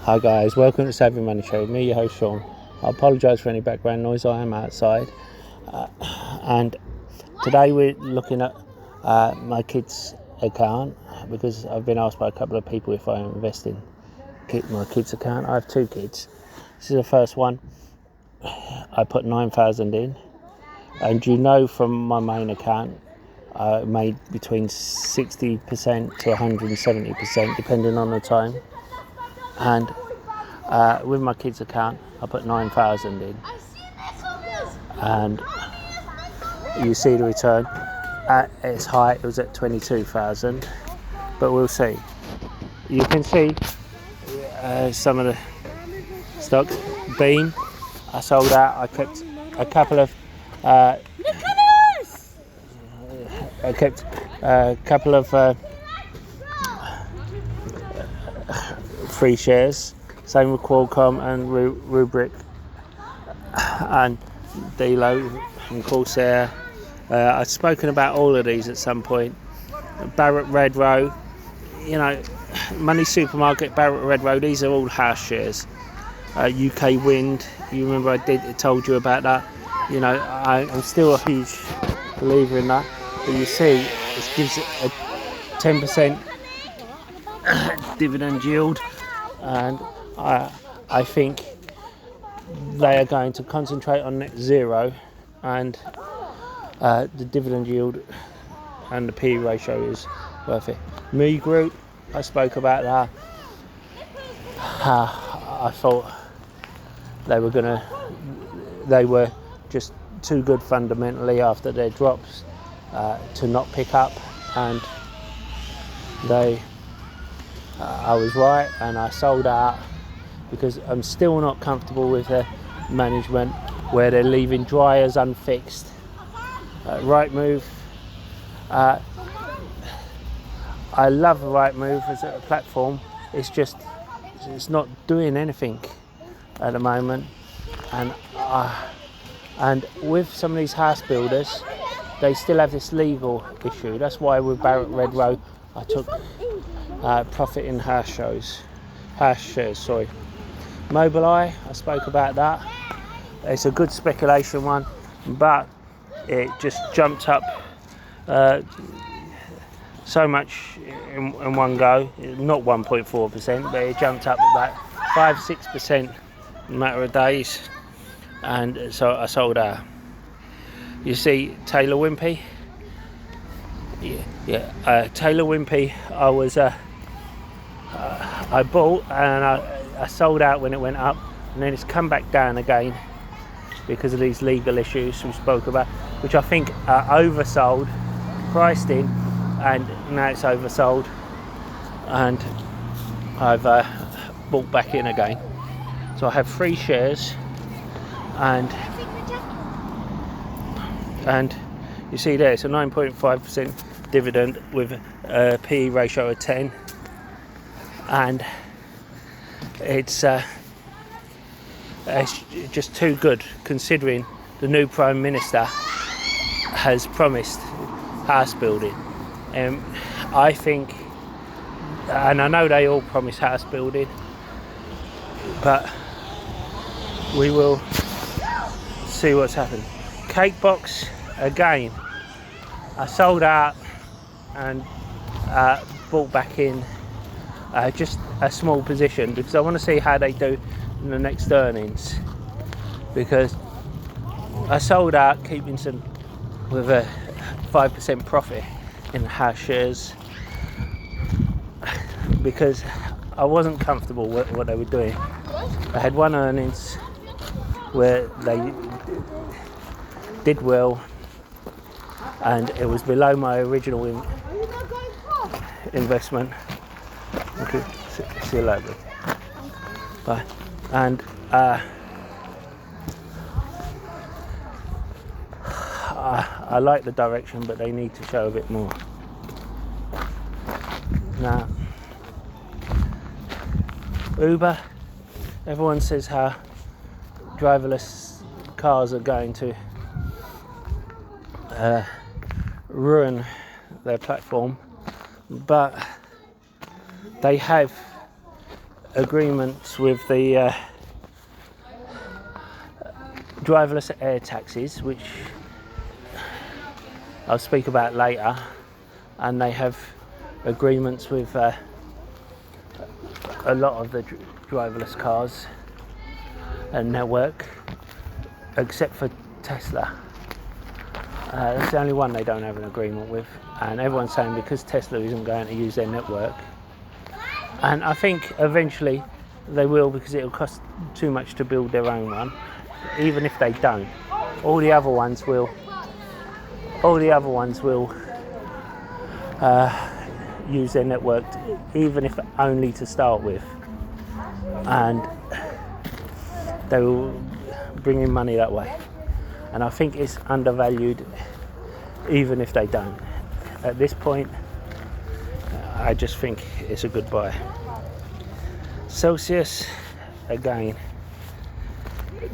Hi guys, welcome to Savvy Money Show. Me, your host Sean. I apologise for any background noise. I am outside, and today we're looking at my kids' account because I've been asked by a couple of people if I invest in my kids' account. I have two kids. This is the first one. I put 9,000 in, and you know from my main account I made between 60% to 170% depending on the time. And with my kids' account, I put 9,000 in, and you see the return. At its height, it was at 22,000, but we'll see. You can see some of the stocks. Beam, I sold out. I kept a couple of. I kept a couple of free shares. Same with Qualcomm and Rubrik and Delo and Corsair. I've spoken about all of these at some point. Barrett Redrow, Money Supermarket, Barrett Redrow, these are all house shares. UK Wind, you remember I told you about that. I'm still a huge believer in that. But you see, it gives it a 10% dividend yield, and I think they are going to concentrate on net zero, and the dividend yield and the PE ratio is worth it. Me Group, I spoke about that. I thought they were just too good fundamentally after their drops to not pick up, and I was right, and I sold out because I'm still not comfortable with their management where they're leaving dryers unfixed. Rightmove, I love Rightmove as a platform. It's not doing anything at the moment, and with some of these house builders, they still have this legal issue. That's why with Barrett Redrow I took profit in house shares. Mobileye, I spoke about that. It's a good speculation one, but it just jumped up so much in one go. Not 1.4%, but it jumped up about 5-6% in a matter of days, and so I sold out. You see Taylor Wimpey. Taylor Wimpey, I bought and I sold out when it went up, and then it's come back down again because of these legal issues we spoke about, which I think are oversold, priced in, and now it's oversold, and I've bought back in again. So I have 3 shares, and you see there, it's a 9.5% dividend with a PE ratio of 10, and it's just too good considering the new Prime Minister has promised house building. I think, and I know they all promise house building, but we will see what's happened. Cakebox, again, I sold out and bought back in just a small position because I want to see how they do in the next earnings, because I sold out keeping some with a 5% profit in house shares because I wasn't comfortable with what they were doing. I had one earnings where they did well, and it was below my original investment. Okay, see you later. Bye. And I like the direction, but they need to show a bit more. Now, Uber, everyone says how driverless cars are going to ruin their platform, but they have agreements with the driverless air taxis, which I'll speak about later, and they have agreements with a lot of the driverless cars and network, except for Tesla. That's the only one they don't have an agreement with, and everyone's saying because Tesla isn't going to use their network, and I think eventually they will, because it'll cost too much to build their own one. Even if they don't, all the other ones will use their network, even if only to start with, and they will bring in money that way. And I think it's undervalued, even if they don't. At this point, I just think it's a good buy. Celsius, again,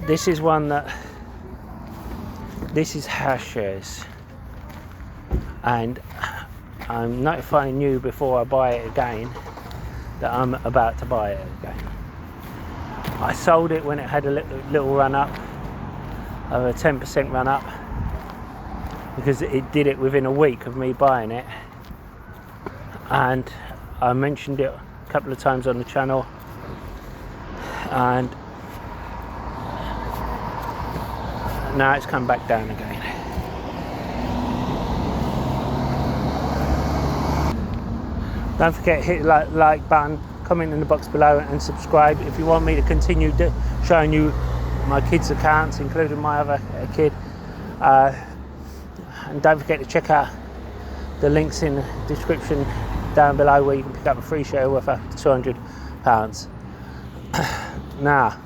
this is one that, this is house shares, and I'm notifying you before I buy it again that I'm about to buy it again. I sold it when it had a little run up, a 10% run up, because it did it within a week of me buying it, and I mentioned it a couple of times on the channel, and now it's come back down again. Don't forget, hit the like button, comment in the box below, and subscribe if you want me to continue showing you my kids' accounts, including my other kid. And don't forget to check out the links in the description down below, where you can pick up a free share worth up to £200. Now,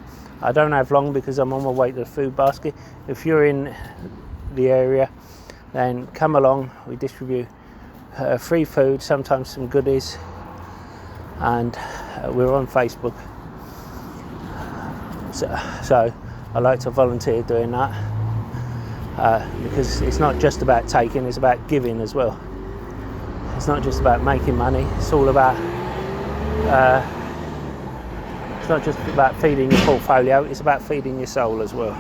I don't have long because I'm on my way to the food basket. If you're in the area, then come along. We distribute free food, sometimes some goodies, and we're on Facebook. So I like to volunteer doing that, because it's not just about taking, it's about giving as well. It's not just about making money, it's all about it's not just about feeding your portfolio, it's about feeding your soul as well.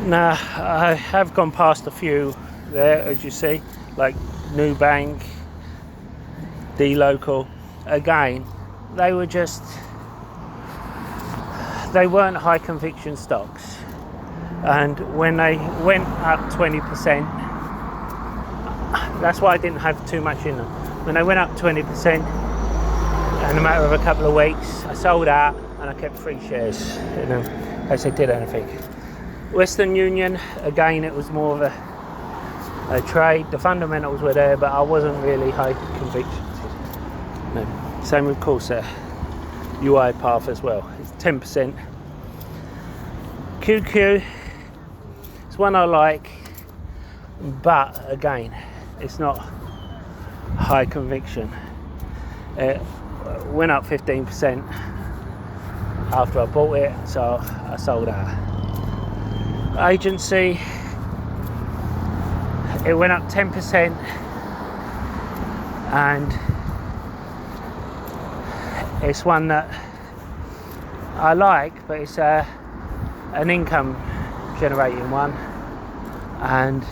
Now, I have gone past a few there, as you see, like Nubank, D-Local. Again, they weren't high conviction stocks, and when they went up 20%, that's why I didn't have too much in them. When they went up 20%, in a matter of a couple of weeks, I sold out and I kept 3 shares in them as they did anything. Western Union, again, it was more of a trade. The fundamentals were there, but I wasn't really high conviction. No. Same with Corsair, UiPath as well. It's 10%. QQ, it's one I like, but again, it's not high conviction. It went up 15% after I bought it, so I sold out. Agency, it went up 10%, and it's one that I like, but it's an income generating one, and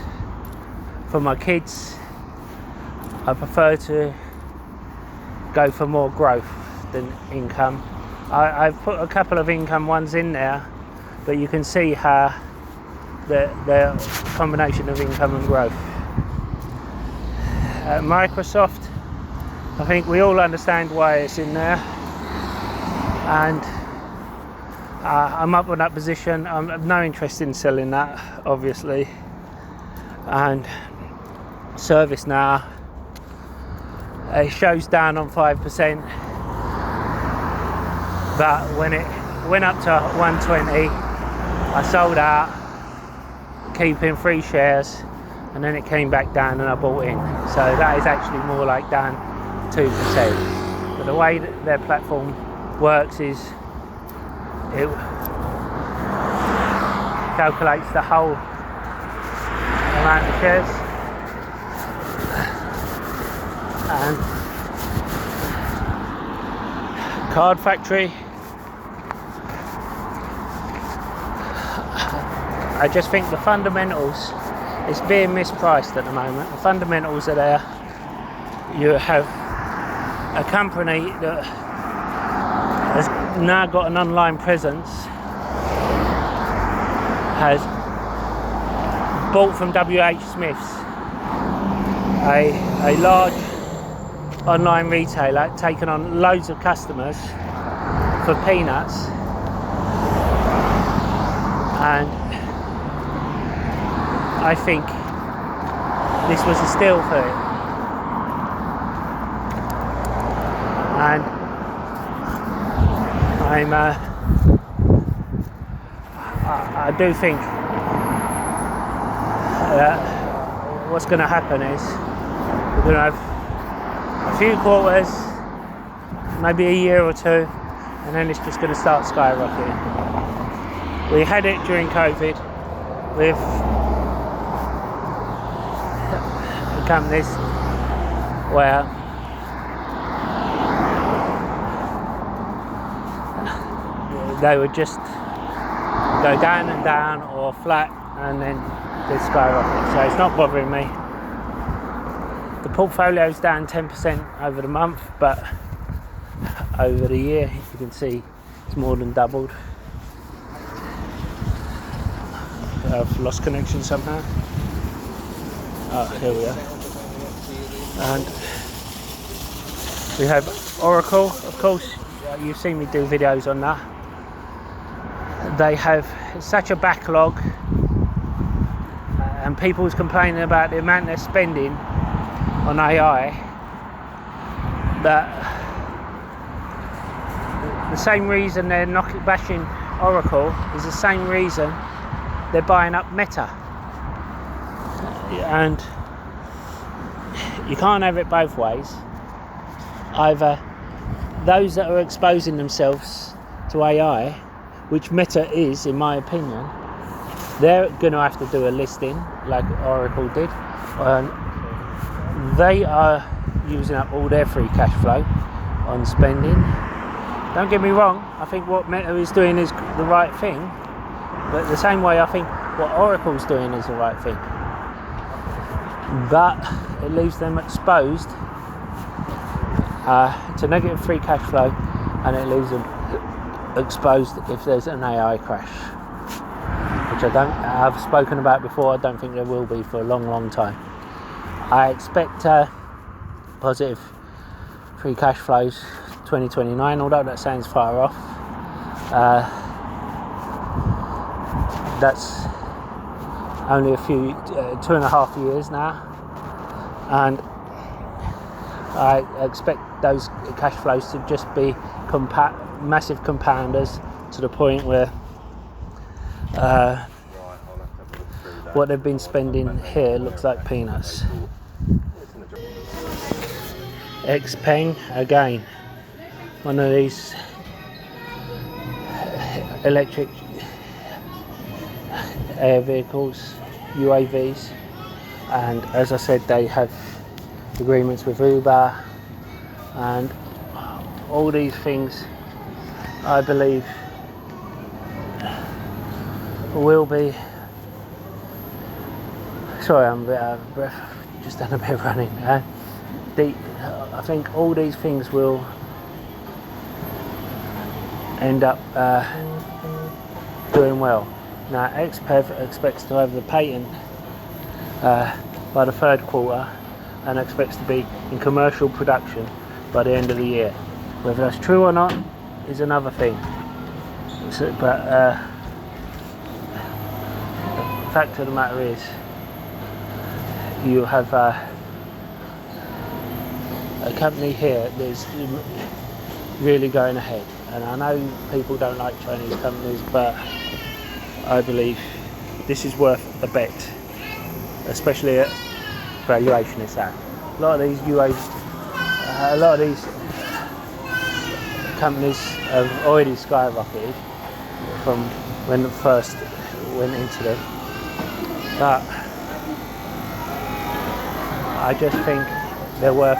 for my kids I prefer to go for more growth than income. I've put a couple of income ones in there, but you can see how the combination of income and growth. Microsoft, I think we all understand why it's in there, and I'm up on that position. I'm no interest in selling that, obviously. And ServiceNow, it shows down on 5%, but when it went up to 120, I sold out, keeping 3 shares, and then it came back down and I bought in. So that is actually more like down 2%. But the way that their platform works is it calculates the whole amount of shares, and Card Factory. I just think the fundamentals is being mispriced at the moment. The fundamentals are there. You have a company that has now got an online presence, has bought from WH Smith's, a large online retailer, taken on loads of customers for peanuts, and I think this was a steal for it. And I do think that what's going to happen is we're going to have a few quarters, maybe a year or two, and then it's just going to start skyrocketing. We had it during COVID with companies where they would just go down and down or flat and then they skyrocket. So it's not bothering me. The portfolio's down 10% over the month, but over the year you can see it's more than doubled. I've lost connection somehow. Oh, here we are. And we have Oracle, of course. You've seen me do videos on that. They have such a backlog, and people's complaining about the amount they're spending on AI, that the same reason they're bashing Oracle is the same reason they're buying up Meta. And you can't have it both ways. Either those that are exposing themselves to AI, which Meta is, in my opinion, they're going to have to do a listing like Oracle did. They are using up all their free cash flow on spending. Don't get me wrong, I think what Meta is doing is the right thing, but the same way I think what Oracle's doing is the right thing. But it leaves them exposed to negative free cash flow, and it leaves them exposed if there's an AI crash, which I've spoken about before. I don't think there will be for a long time. I expect positive free cash flows 2029, although that sounds far off. That's only a few 2.5 years now, and I expect those cash flows to just be massive compounders to the point where what they've been spending here looks like peanuts. Xpeng again, one of these electric air vehicles, UAVs, and as I said, they have agreements with Uber and all these things. I believe will be. Sorry, I'm a bit out of breath. Just done a bit of running. I think all these things will end up doing well. Now, XPEV expects to have the patent by the third quarter and expects to be in commercial production by the end of the year. Whether that's true or not is another thing. But the fact of the matter is, you have a company here that's really going ahead. And I know people don't like Chinese companies, but I believe this is worth a bet, especially at valuation it's at. A lot of these companies have already skyrocketed from when it first went into them, but I just think they're worth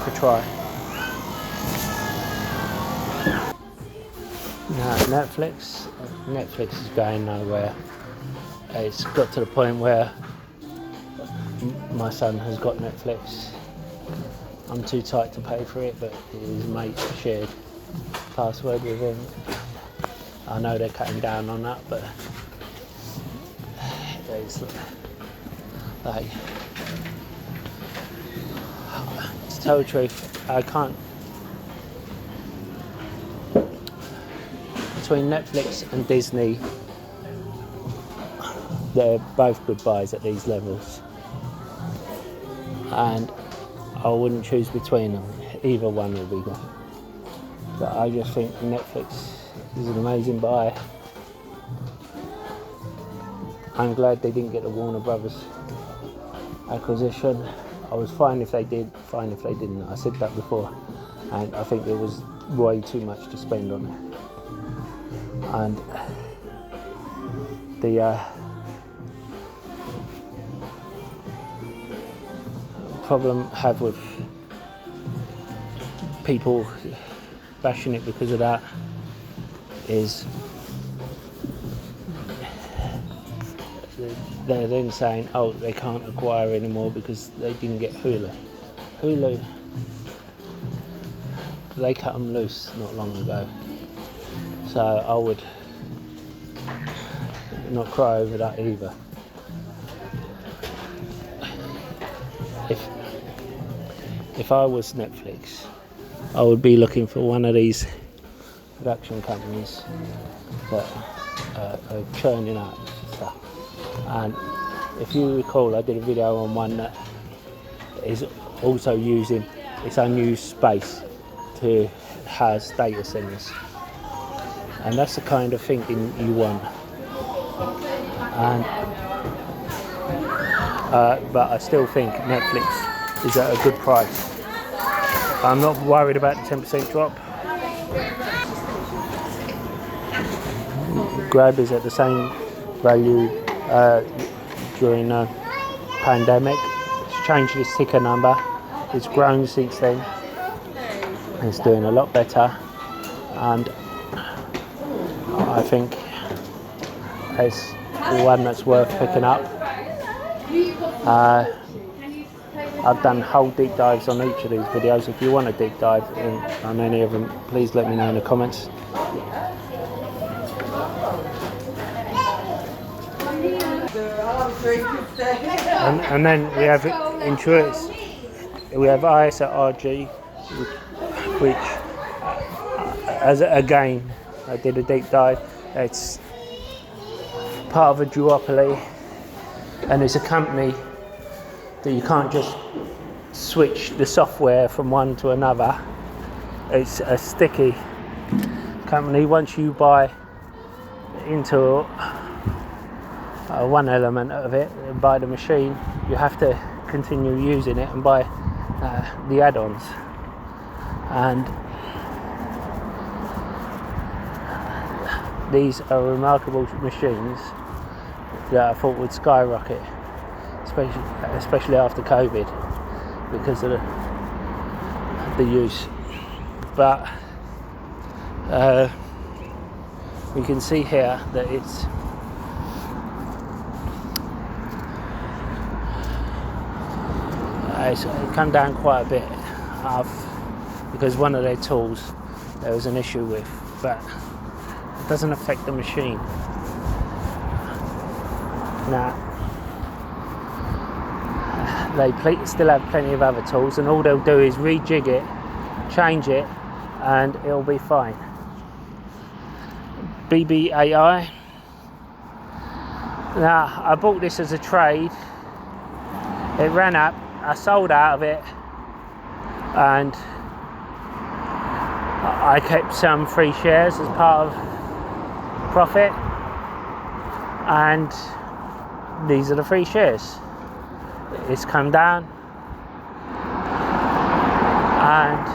a try. Now Netflix is going nowhere. It's got to the point where my son has got Netflix. I'm too tight to pay for it, but his mate shared password with him. I know they're cutting down on that, but it's like, to tell the truth, I can't. Between Netflix and Disney, they're both good buys at these levels, and I wouldn't choose between them. Either one will be good. But I just think Netflix is an amazing buy. I'm glad they didn't get the Warner Brothers acquisition. I was fine if they did, fine if they didn't. I said that before, and I think there was way too much to spend on it. And the problem I have with people bashing it because of that is they're then saying, oh, they can't acquire anymore because they didn't get Hulu. Hulu, they cut them loose not long ago. So I would not cry over that either. If I was Netflix, I would be looking for one of these production companies that are churning out stuff. And if you recall, I did a video on one that is also using its unused space to house data centers. And that's the kind of thinking you want. And but I still think Netflix is at a good price. I'm not worried about the 10% drop. Grab is at the same value during the pandemic. It's changed its ticker number. It's grown since then. It's doing a lot better, and I think it's one that's worth picking up. I've done whole deep dives on each of these videos. If you want a deep dive on any of them, please let me know in the comments. And then we have insurance. We have ISRG, which as again I did a deep dive. It's part of a duopoly, and it's a company that you can't just switch the software from one to another. It's a sticky company. Once you buy into one element of it, buy the machine, you have to continue using it and buy the add-ons. And these are remarkable machines that I thought would skyrocket, especially after COVID, because of the use. But we can see here that it's come down quite a bit because one of their tools there was an issue with, but it doesn't affect the machine. Now they still have plenty of other tools, and all they'll do is rejig it, change it, and it'll be fine. BBAI. Now I bought this as a trade. It ran up, I sold out of it, and I kept some free shares as part of profit, and these are the free shares. It's come down, and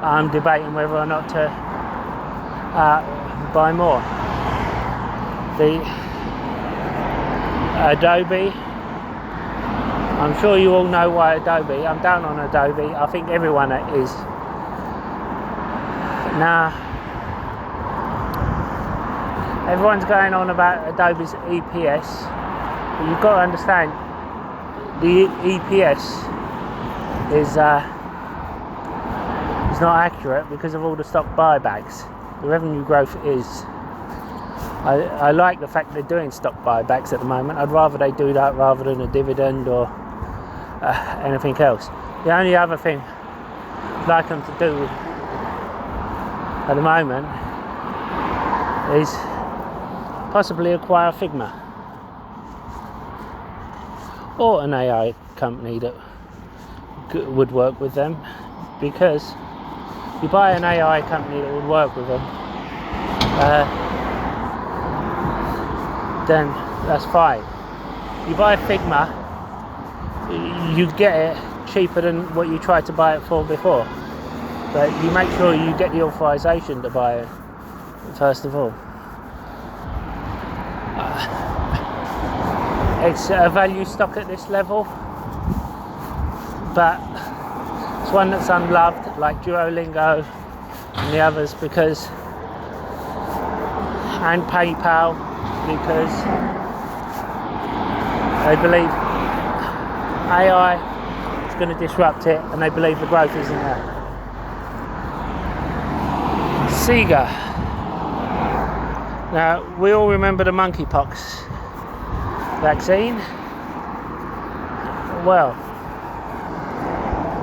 I'm debating whether or not to buy more. The Adobe, I'm sure you all know why Adobe. I'm down on Adobe. I think everyone is Now, everyone's going on about Adobe's EPS, but you've got to understand the EPS is not accurate because of all the stock buybacks. The revenue growth is. I like the fact they're doing stock buybacks at the moment. I'd rather they do that rather than a dividend or anything else. The only other thing I'd like them to do at the moment is possibly acquire Figma or an AI company that would work with them, because you buy an AI company that would work with them, then that's fine. You buy Figma, you get it cheaper than what you tried to buy it for before, but you make sure you get the authorization to buy it first of all. It's a value stock at this level, but it's one that's unloved, like Duolingo and the others, and PayPal, because they believe AI is going to disrupt it, and they believe the growth isn't there. Sega. Now, we all remember the monkeypox vaccine. Well,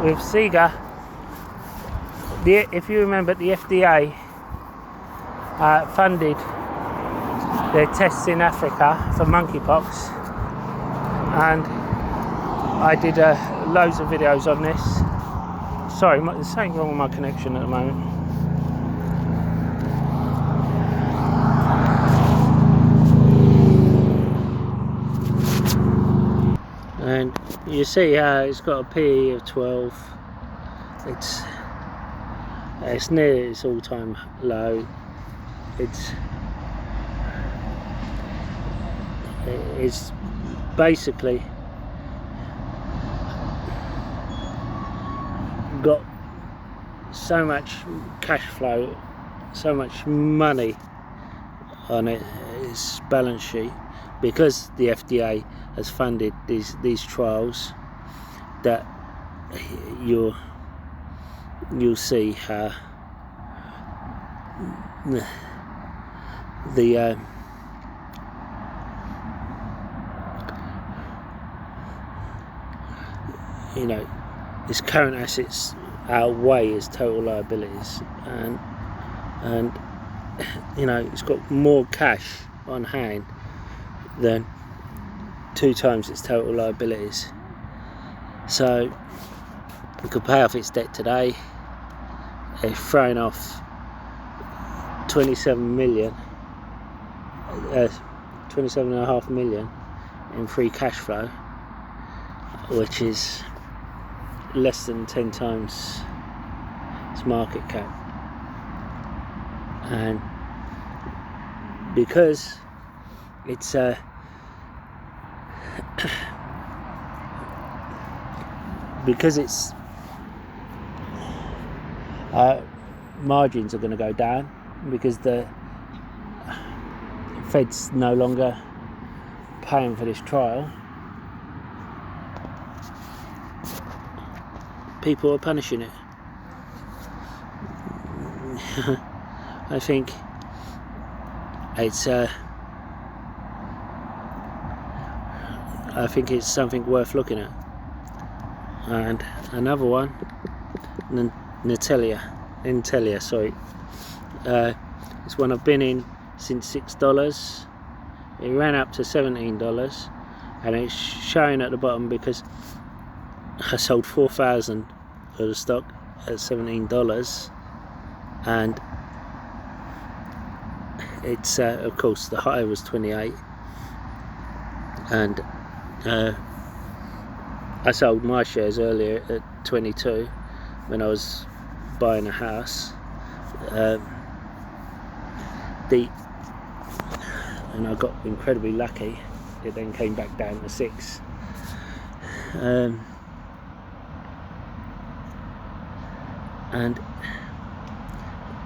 with Sega, if you remember, the FDA funded their tests in Africa for monkeypox, and I did loads of videos on this. Sorry, there's something wrong with my connection at the moment. And you see how it's got a PE of 12. It's near its all-time low. It's basically got so much cash flow, so much money on its balance sheet, because the FDA has funded these trials, that you'll see how the its current assets outweigh its total liabilities, and it's got more cash on hand than 2 times its total liabilities. So it could pay off its debt today. It's thrown off 27.5 million in free cash flow, which is less than 10 times its market cap. And because it's margins are going to go down, because the Fed's no longer paying for this trial. People are punishing it. I think it's something worth looking at. And another one, Intellia, sorry. It's one I've been in since $6. It ran up to $17, and it's showing at the bottom because I sold 4,000 of the stock at $17, and it's of course the high was 28, and I sold my shares earlier at 22 when I was buying a house, and I got incredibly lucky. It then came back down to 6. And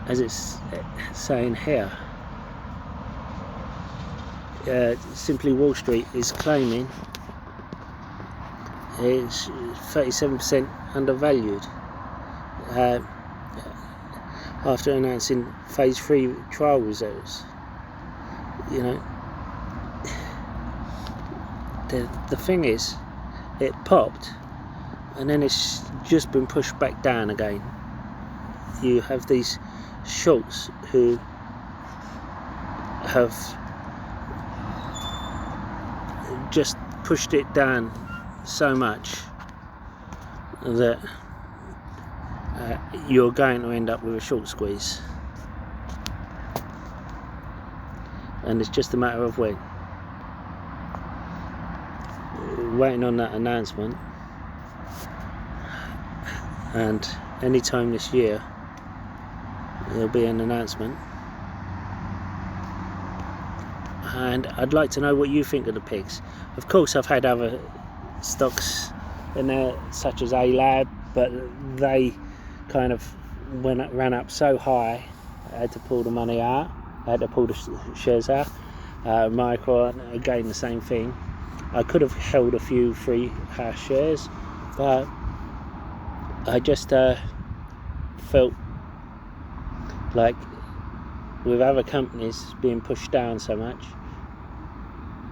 as it's saying here, Simply Wall Street is claiming it's 37% undervalued after announcing phase 3 trial results. You know, the thing is, it popped and then it's just been pushed back down again. You have these shorts who have just pushed it down so much that you're going to end up with a short squeeze, and it's just a matter of when. Waiting on that announcement, and any time this year there'll be an announcement, and I'd like to know what you think of the pigs. Of course, I've had other stocks in there such as A-Lab, but they kind of ran up so high I had to pull the money out, I had to pull the shares out. Micron, again the same thing. I could have held a few free hash shares, but I just felt like with other companies being pushed down so much,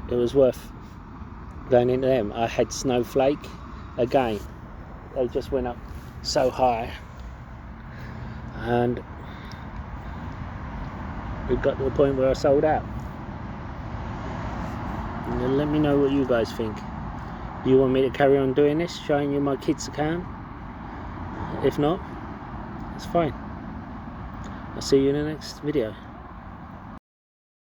it was worth going into them. I had Snowflake, again, they just went up so high, and it got to the point where I sold out. And let me know what you guys think. Do you want me to carry on doing this, showing you my kids' account? If not, it's fine. I'll see you in the next video.